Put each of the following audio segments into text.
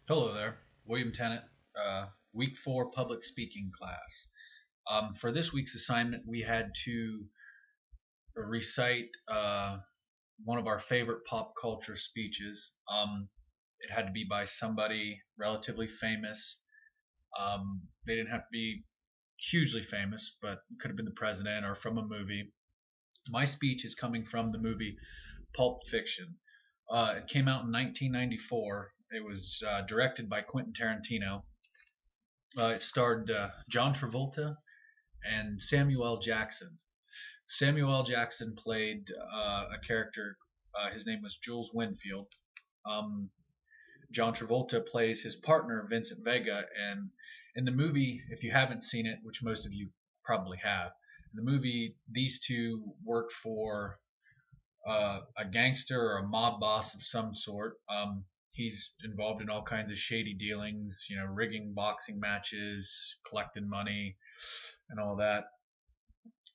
Hello there, William Tennant, week 4 public speaking class. For this week's assignment, we had to recite one of our favorite pop culture speeches. It had to be by somebody relatively famous. They didn't have to be hugely famous, but it could have been the president or from a movie. My speech is coming from the movie Pulp Fiction. It came out in 1994. It was directed by Quentin Tarantino. It starred John Travolta and Samuel L. Jackson. Samuel L. Jackson played a character. His name was Jules Winfield. Um, John Travolta plays his partner Vincent Vega, and in the movie, if you haven't seen it, which most of you probably have, in the movie these two work for a gangster or a mob boss of some sort. He's involved in all kinds of shady dealings, rigging boxing matches, collecting money, and all that.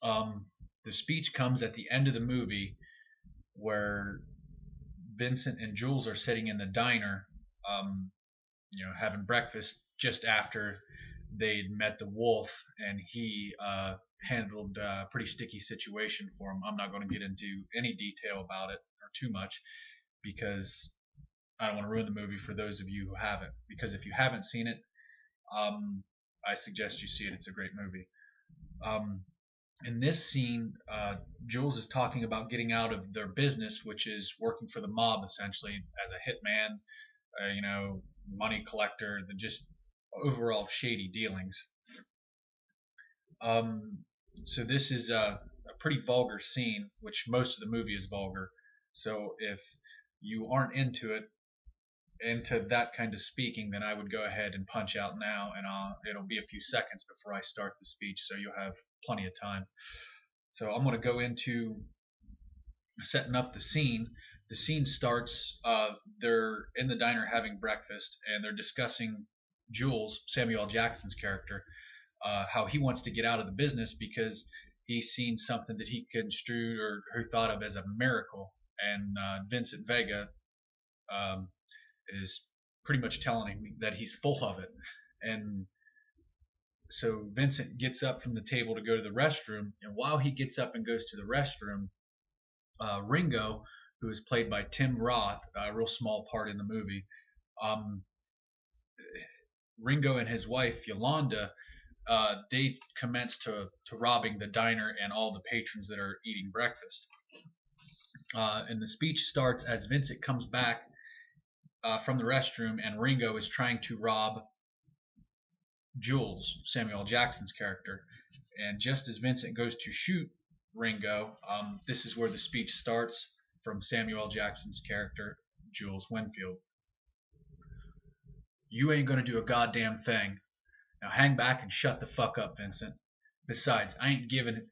The speech comes at the end of the movie where Vincent and Jules are sitting in the diner, um, having breakfast just after they'd met the wolf, and he handled a pretty sticky situation for him. I'm not going to get into any detail about it or too much because I don't want to ruin the movie for those of you who haven't. Because if you haven't seen it, I suggest you see it. It's a great movie. Um, in this scene, Jules is talking about getting out of their business, which is working for the mob essentially as a hitman, money collector, the just overall shady dealings. Um, so this is a pretty vulgar scene, which most of the movie is vulgar. So if you aren't into that kind of speaking, then I would go ahead and punch out now, and it'll be a few seconds before I start the speech, so you'll have plenty of time. So I'm going to go into setting up the scene. The scene starts. They're in the diner having breakfast, and they're discussing Jules, Samuel L. Jackson's character, how he wants to get out of the business because he's seen something that he construed or thought of as a miracle, and Vincent Vega um, is pretty much telling him that he's full of it. And so Vincent gets up from the table to go to the restroom, and while he gets up and goes to the restroom, Ringo, who is played by Tim Roth, a real small part in the movie, um, Ringo and his wife Yolanda, they commence to robbing the diner and all the patrons that are eating breakfast. And the speech starts as Vincent comes back from the restroom, and Ringo is trying to rob Jules, Samuel L. Jackson's character. And just as Vincent goes to shoot Ringo, this is where the speech starts from Samuel L. Jackson's character, Jules Winfield. You ain't gonna do a goddamn thing. Now hang back and shut the fuck up, Vincent. Besides, I ain't giving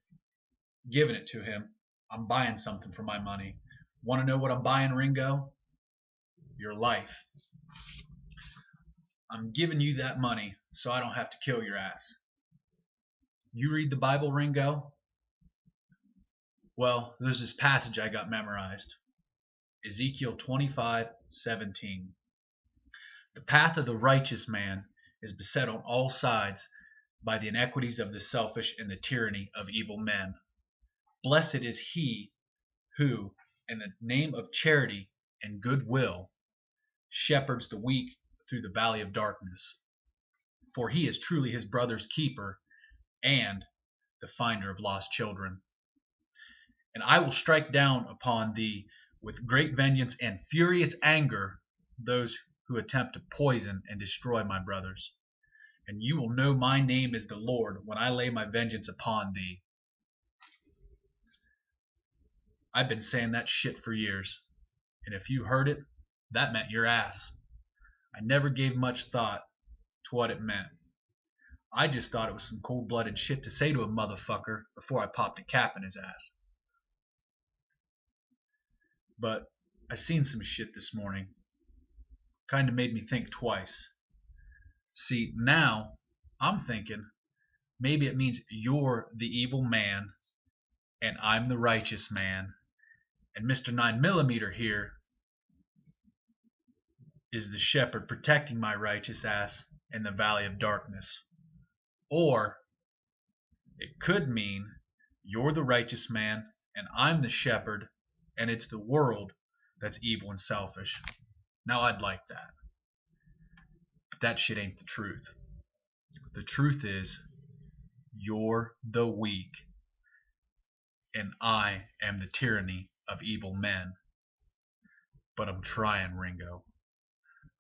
it to him. I'm buying something for my money. Want to know what I'm buying, Ringo? Your life. I'm giving you that money so I don't have to kill your ass. You read the Bible, Ringo? Well, there's this passage I got memorized. Ezekiel 25:17. The path of the righteous man is beset on all sides by the iniquities of the selfish and the tyranny of evil men. Blessed is he who, in the name of charity and goodwill, shepherds the weak through the valley of darkness. For he is truly his brother's keeper and the finder of lost children. And I will strike down upon thee with great vengeance and furious anger those who attempt to poison and destroy my brothers. And you will know my name is the Lord when I lay my vengeance upon thee. I've been saying that shit for years, and if you heard it, that meant your ass. I never gave much thought to what it meant. I just thought it was some cold-blooded shit to say to a motherfucker before I popped a cap in his ass. But I seen some shit this morning. Kinda made me think twice. See, now I'm thinking maybe it means you're the evil man and I'm the righteous man. And Mr. 9mm here is the shepherd protecting my righteous ass in the valley of darkness. Or it could mean you're the righteous man and I'm the shepherd, and it's the world that's evil and selfish. Now, I'd like that. But that shit ain't the truth. The truth is, you're the weak, and I am the tyranny of evil men. But I'm trying, Ringo.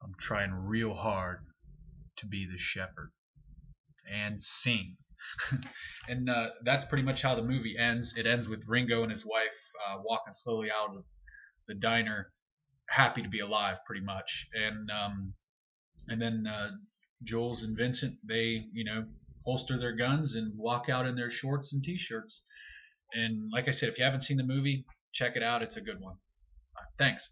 I'm trying real hard to be the shepherd. And sing. And that's pretty much how the movie ends. It ends with Ringo and his wife walking slowly out of the diner, happy to be alive, pretty much. And then Jules and Vincent, they holster their guns and walk out in their shorts and t-shirts. And like I said, if you haven't seen the movie, check it out. It's a good one. Thanks.